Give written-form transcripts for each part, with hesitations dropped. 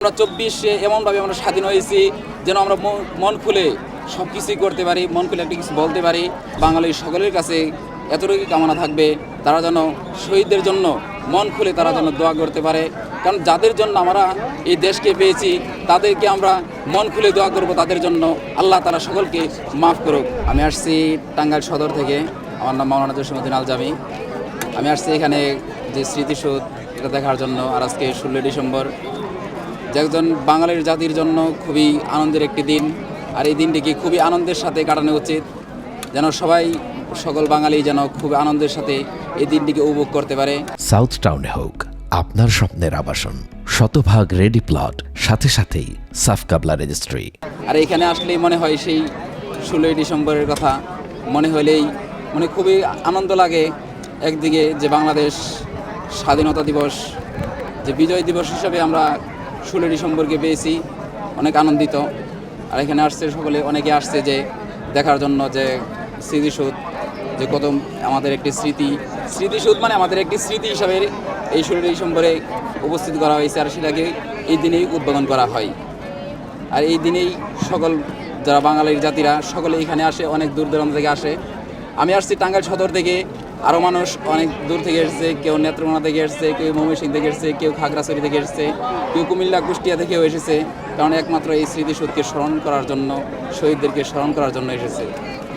আমরা 24-এ এমনভাবে আমরা স্বাধীন হয়েছি যেন আমরা মন খুলে সব কিছুই করতে পারি, মন খুলে একটা কিছু বলতে পারি। বাঙালির সকলের কাছে এতটুকুই কামনা থাকবে, তারা যেন শহীদদের জন্য মন খুলে তারা যেন দোয়া করতে পারে। কারণ যাদের জন্য আমরা এই দেশকে পেয়েছি তাদেরকে আমরা মন খুলে দোয়া করব, তাদের জন্য আল্লাহ তাআলা সকলকে মাফ করুক। আমি আসছি টাঙ্গাইল সদর থেকে, আমার নাম মাওলানা জসিমউদ্দিন আল জামি। আমি আসছি এখানে যে স্মৃতিসৌধ এটা দেখার জন্য। আর আজকে 16 ডিসেম্বর, যে একজন বাঙালির জাতির জন্য খুবই আনন্দের একটি দিন। আর এই দিনটিকে খুবই আনন্দের সাথে কাটানো উচিত, যেন সকল বাঙালি যেন খুব আনন্দের সাথে এই দিনটিকে উপভোগ করতে পারে। সাউথ টাউনে হোক আপনার স্বপ্নের আবাসন, শতভাগ রেডি প্লট, সাথে সাথেই সাফ কাবলা রেজিস্ট্রি। আর এখানে আসলেই মনে হয় সেই 16 ডিসেম্বরের কথা মনে হলেই খুবই আনন্দ লাগে। একদিকে যে বাংলাদেশ স্বাধীনতা দিবস, যে বিজয় দিবস হিসাবে আমরা 16 ডিসেম্বরকে পেয়েছি, অনেক আনন্দিত। আর এখানে আসছে অনেকে আসছে যে দেখার জন্য যে স্মৃতিসৌধ, যে কত আমাদের একটি স্মৃতিসৌধ মানে আমাদের একটি স্মৃতি হিসাবে এই 16 ডিসেম্বরে উপস্থিত করা হয়েছে। আর সেটাকে এই দিনেই উদ্বোধন করা হয়। আর এই দিনেই সকল যারা বাঙালির জাতিরা সকলে এখানে আসে, অনেক দূর দূরান্ত থেকে আসে। আমি আসছি টাঙ্গাইল সদর থেকে, আরও মানুষ অনেক দূর থেকে এসেছে, কেউ নেত্রকোনা থেকে এসেছে, কেউ ময়মনসিংহ থেকে এসেছে, কেউ খাগড়াছড়ি থেকে এসেছে, কেউ কুমিল্লা কুষ্টিয়া থেকেও এসেছে। কারণ একমাত্র এই স্মৃতিসৌধকে স্মরণ করার জন্য, শহীদদেরকে স্মরণ করার জন্য এসেছে।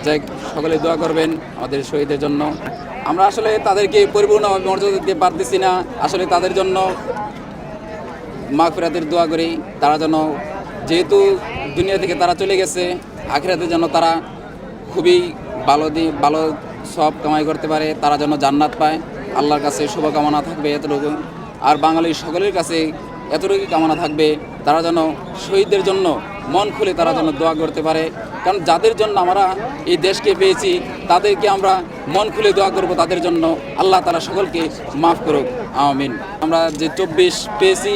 যাই সকলে দোয়া করবেন আমাদের শহীদের জন্য। আমরা আসলে তাদেরকে পরিপূর্ণভাবে মর্যাদা দিতে পারতেছি না, আসলে তাদের জন্য মাগফিরাতের দোয়া করি। তারা যেন, যেহেতু দুনিয়া থেকে তারা চলে গেছে, আখিরাতে যেন তারা খুবই ভালো সব কামাই করতে পারে, তারা যেন জান্নাত পায়। আল্লাহর কাছে শুভকামনা থাকবে এতটুকু। আর বাঙালির সকলের কাছে এতটুকুই কামনা থাকবে, তারা যেন শহীদদের জন্য মন খুলে তারা যেন দোয়া করতে পারে। কারণ যাদের জন্য আমরা এই দেশকে পেয়েছি তাদেরকে আমরা মন খুলে দোয়া করব, তাদের জন্য আল্লাহ তাআলা সকলকে মাফ করুক, আমিন। আমরা যে 24 পেয়েছি,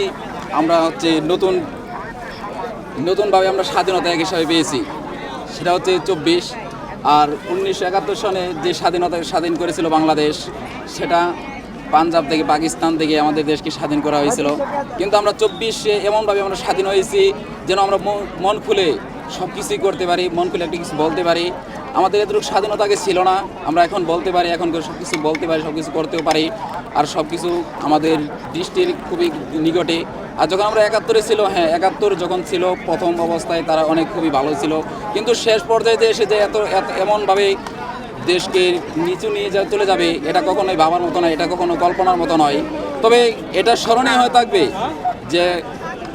আমরা নতুনভাবে আমরা স্বাধীনতা এক হিসাবে পেয়েছি, সেটা হচ্ছে 24। আর 1971 সনে যে স্বাধীন করেছিল বাংলাদেশ, সেটা পাঞ্জাব থেকে, পাকিস্তান থেকে আমাদের দেশকে স্বাধীন করা হয়েছিল। কিন্তু আমরা 24-এ এমনভাবে আমরা স্বাধীন হয়েছি যেন আমরা মন খুলে সব কিছুই করতে পারি, মন খুলে একটা কিছু বলতে পারি। আমাদের এতটুকু স্বাধীনতা আগে ছিল না, আমরা এখন বলতে পারি, এখন সব কিছু বলতে পারি, সব কিছু করতেও পারি। আর সব কিছু আমাদের দৃষ্টির খুবই নিকটে। আর যখন আমরা 71-এ ছিল, 71 যখন ছিল প্রথম অবস্থায়, তারা খুবই ভালো ছিল। কিন্তু শেষ পর্যায়ে যে এসে যে এমনভাবে দেশকে নিচু নিয়ে চলে যাবে, এটা কখনোই ভাবার মতো নয়, এটা কখনো কল্পনার মতো নয়। তবে এটা স্মরণীয় হয়ে থাকবে যে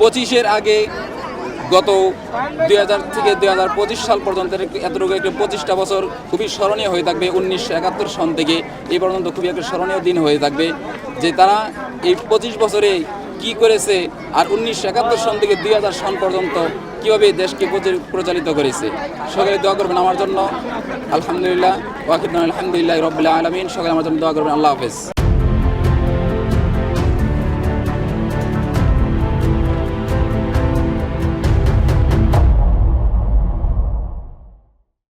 25-এর আগে গত 2000 থেকে 2025 সাল পর্যন্ত এতটুকু একটা 25টা বছর খুবই স্মরণীয় হয়ে থাকবে। 1971 সন থেকে এই পর্যন্ত খুবই একটা স্মরণীয় দিন হয়ে থাকবে, যে তারা এই 25 বছরে কি করেছে, আর 1971 সন থেকে 2000 সন পর্যন্ত কীভাবে দেশকে প্রচালিত করেছে। সকলে দোয়া করবেন আমার জন্য। আলহামদুলিল্লাহ, ওয়াকিদুন আলহামদুলিল্লাহ রাব্বিল আলামিন। সকলে আমার জন্য দোয়া করবেন। আল্লাহ হাফেজ।